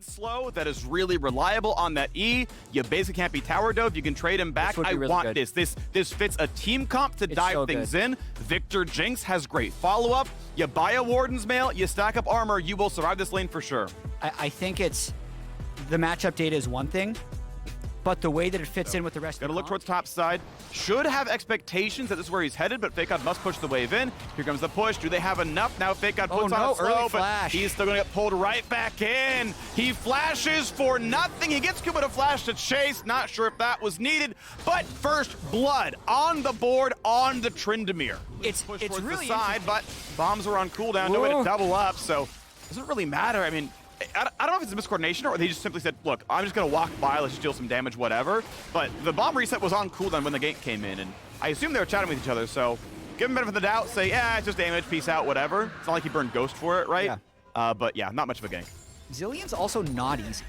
speed slow that is really reliable on that E. You basically can't be tower dove. You can trade him back. I really want good. this. This fits a team comp to dive so things in. Victor Jinx has great follow-up. You buy a Warden's Mail, you stack up armor, you will survive this lane for sure. I think it's the matchup data is one thing, but the way that it fits in with the rest of the Gotta look towards top side. Should have expectations that this is where he's headed, but FakeGod must push the wave in. Here comes the push. Do they have enough? Now FakeGod puts on a slow, but he's still gonna get pulled right back in. He flashes for nothing. He gets Kumo to flash to chase. Not sure if that was needed, but first blood on the board on the Tryndamere. It's really the side, but bombs are on cooldown. No way to double up, so doesn't really matter. I mean, I don't know if it's a miscoordination or they just simply said, look, I'm just going to walk by, let's deal some damage, whatever. But the bomb reset was on cooldown when the gank came in, and I assume they were chatting with each other, so give them benefit of the doubt, say, yeah, it's just damage, peace out, whatever. It's not like he burned Ghost for it, right? Yeah. But yeah, not much of a gank. Zillion's also not easy.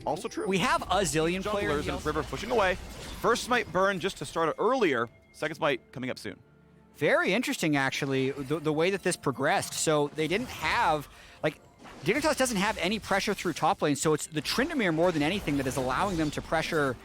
Also true. We have a Zillion player. And River pushing away. First smite burn just to start it earlier. Second smite coming up soon. Very interesting, actually, the way that this progressed. So they didn't have, like, Dignitas doesn't have any pressure through top lane, so it's the Tryndamere more than anything that is allowing them to pressure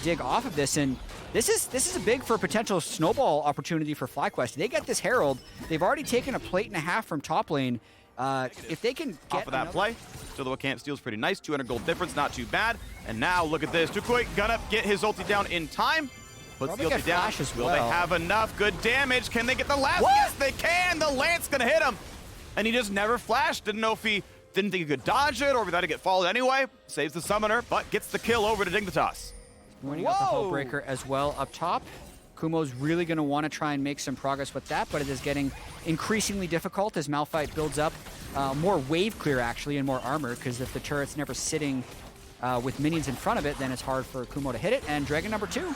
Dig off of this. And this is a big for a potential snowball opportunity for Flyquest. They get this Herald. They've already taken a plate and a half from top lane. If they can get off of that play, still the can't steal's pretty nice. 200 gold difference, not too bad. And now look at this. toucouille gonna get his ulti down in time. Puts the ulti down. Will they have enough good damage? Can they get the last? Yes, they can. The lance gonna hit him. And he just never flashed. Didn't know if he didn't think he could dodge it or if he thought he'd get followed anyway. Saves the summoner, but gets the kill over to Dignitas. Pointing out the hull breaker as well up top. Kumo's really going to want to try and make some progress with that, but it is getting increasingly difficult as Malphite builds up more wave clear, actually, and more armor, because if the turret's never sitting with minions in front of it, then it's hard for Kumo to hit it. And Dragon number 2,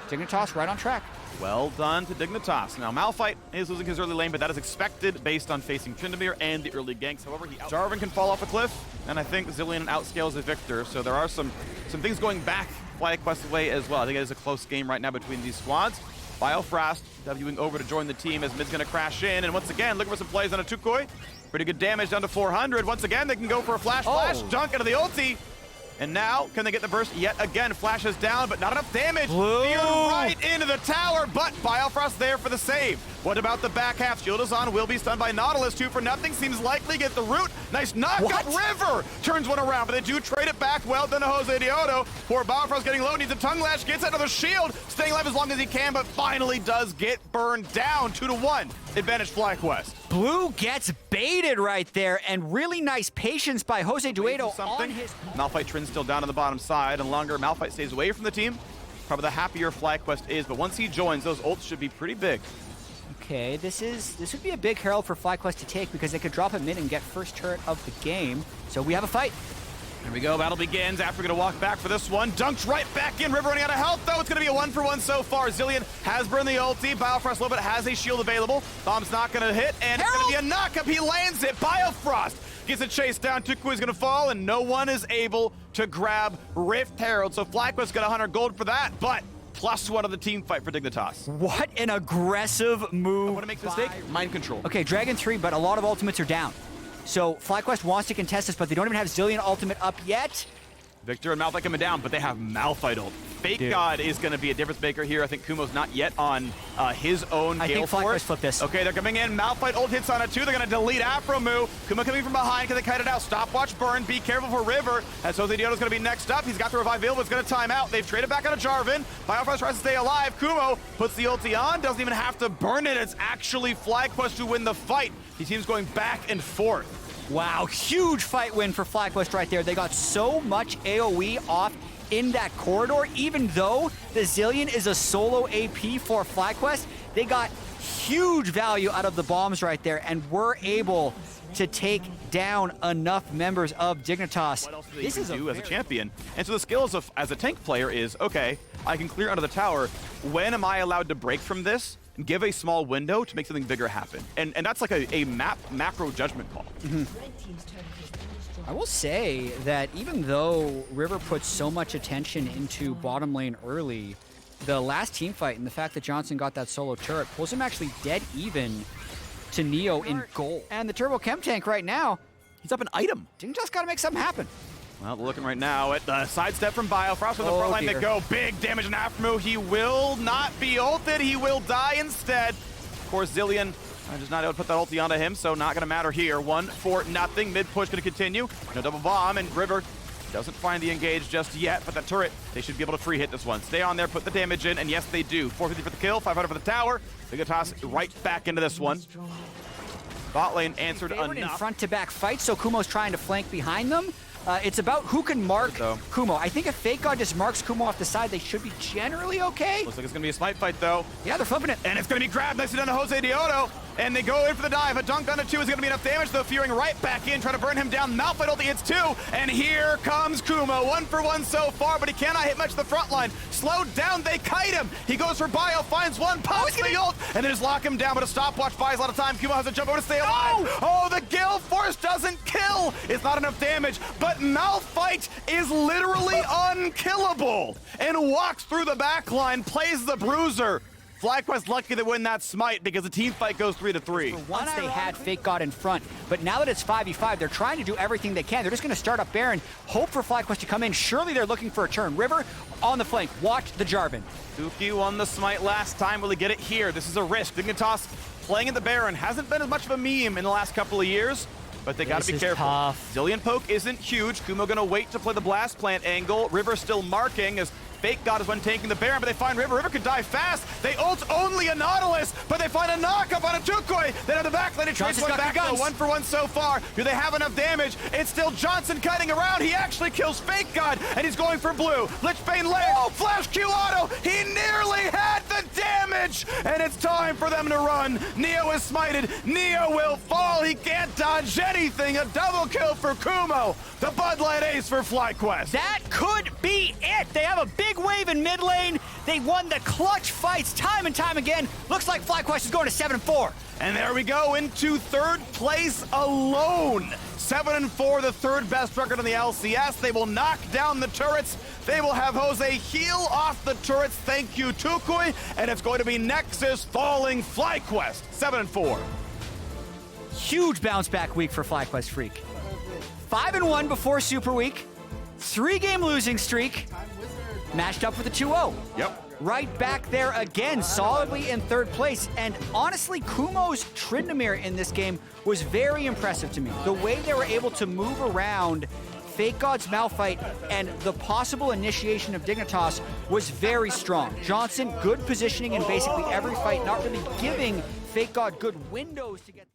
Dignitas right on track. Well done to Dignitas. Now, Malphite is losing his early lane, but that is expected based on facing Tryndamere and the early ganks. However, Jarvan can fall off a cliff, and I think Zillion outscales a Victor, so there are some things going back Flyquest way as well. I think it is a close game right now between these squads. Biofrost Wing over to join the team as mid's going to crash in, and once again, looking for some plays on a toucouille. Pretty good damage down to 400. Once again, they can go for a flash dunk into the ulti. And now, can they get the burst yet again? Flashes down, but not enough damage. Right into the tower, but Biofrost there for the save. What about the back half? Shield is on, will be stunned by Nautilus. 2 for nothing, seems likely. Get the root. Nice knockup. River turns one around, but they do trade it back. Well done to Josedeodo. Poor Biofrost getting low, needs a tongue lash, gets another shield. Staying alive as long as he can, but finally does get burned down. 2-1. Advantage Flyquest. Blue gets baited right there, and really nice patience by Josedeodo on his... Malphite Trin still down on the bottom side, and longer Malphite stays away from the team. Probably the happier Flyquest is, but once he joins, those ults should be pretty big. Okay, this would be a big Herald for Flyquest to take because they could drop him in and get first turret of the game. So we have a fight. Here we go, battle begins. After gonna walk back for this one. Dunked right back in. River running out of health, though. It's gonna be a 1-for-1 so far. Zillion has burned the ulti. Biofrost a little bit has a shield available. Bomb's not gonna hit, and it's gonna be a knockup. He lands it. Biofrost gets a chase down. toucouille is gonna fall, and no one is able to grab Rift Herald. So Flyquest got 100 gold for that, but +1 of the team fight for Dignitas. What an aggressive move. I want to make this mistake. Mind control. Okay, Dragon 3, but a lot of ultimates are down. So Flyquest wants to contest this, but they don't even have Zillion ultimate up yet. Victor and Malphite coming down, but they have Malphite ult. FakeGod is going to be a difference maker here. I think Kumo's not yet on his own Gale Force. I think Flyquest flipped this. Okay, they're coming in. Malphite ult hits on it too. They're going to delete aphromoo. Kumo coming from behind. Can they kite it out? Stopwatch burn. Be careful for River. As Josedeodo's going to be next up. He's got the revive available. It's going to time out. They've traded back on a Jarvan. Biofrost tries to stay alive. Kumo puts the ulti on. Doesn't even have to burn it. It's actually Flyquest who win the fight. These teams going back and forth. Wow, huge fight win for Flyquest right there. They got so much AoE off in that corridor. Even though the Zillion is a solo AP for Flyquest, they got huge value out of the bombs right there and were able to take down enough members of Dignitas. What else do they do as a champion? And so the skills of as a tank player is, okay, I can clear under the tower. When am I allowed to break from this and give a small window to make something bigger happen? And that's like a macro judgment call. I will say that even though River puts so much attention into bottom lane early, the last team fight and the fact that Johnsun got that solo turret pulls him actually dead even to Neo in gold. And the Turbo Chem Tank right now, he's up an item. Dignitas got to make something happen. Well, looking right now at the sidestep from Biofrost on the front line to go. Big damage on aphromoo. He will not be ulted. He will die instead. Of course, Zilean just not able to put that ulti onto him, so not going to matter here. 1-0. Mid push going to continue. No double bomb, and River doesn't find the engage just yet, but the turret, they should be able to free hit this one. Stay on there, put the damage in, and yes, they do. 450 for the kill, 500 for the tower. Dignitas right back into this one. Bot lane answered enough. In front-to-back fight, so Kumo's trying to flank behind them. It's about who can mark Kumo. I think if FakeGod just marks Kumo off the side, they should be generally okay. Looks like it's going to be a smite fight, though. Yeah, they're flipping it. And it's going to be grabbed nicely down to Josedeodo. And they go in for the dive. A dunk onto 2 is going to be enough damage, though. Fearing right back in, trying to burn him down. Malphite ulti hits 2. And here comes Kumo. 1 for 1 so far, but he cannot hit much of the front line. Slowed down, they kite him. He goes for Bio, finds one, pops the ult, and then just lock him down. But a stopwatch buys a lot of time. Kumo has to jump over to stay alive. Oh, the Gale Force doesn't kill. It's not enough damage, but Malphite is literally unkillable and walks through the back line, plays the bruiser. Flyquest lucky to win that smite because the team fight goes 3-3. Once they had FakeGod in front, but now that it's 5v5, they're trying to do everything they can. They're just going to start up Baron, hope for Flyquest to come in. Surely they're looking for a turn. River on the flank. Watch the Jarvan. Dookie won the smite last time. Will he get it here? This is a risk. Dignitas playing in the Baron hasn't been as much of a meme in the last couple of years, but they got to be careful. Tough. Zilean poke isn't huge. Kumo going to wait to play the blast plant angle. River still marking as FakeGod is one tanking the Baron, but they find River. River could die fast. They ult only a Nautilus, but they find a knock-up on a toucouille. Then on the back lane, it trades one back, though. 1 for 1 so far. Do they have enough damage? It's still Johnsun cutting around. He actually kills FakeGod, and he's going for blue. Lichbane layer. Oh, flash Q auto. He nearly had the damage, and it's time for them to run. Neo is smited. Neo will fall. He can't dodge anything. A double kill for Kumo. The Bud Light ace for Flyquest. That could be it. They have a big wave in mid lane. They won the clutch fights time and time again. Looks like Flyquest is going to 7-4. And there we go into 3rd place alone. 7-4, the 3rd best record in the LCS. They will knock down the turrets. They will have Jose heal off the turrets. Thank you, toucouille. And it's going to be Nexus falling Flyquest. 7-4. Huge bounce back week for Flyquest Freak. 5-1 before Super Week. 3-game losing streak. Matched up with a 2-0. Yep. Right back there again, solidly in 3rd place. And honestly, Kumo's Tryndamere in this game was very impressive to me. The way they were able to move around FakeGod's Malphite and the possible initiation of Dignitas was very strong. Johnsun, good positioning in basically every fight, not really giving FakeGod good windows to get the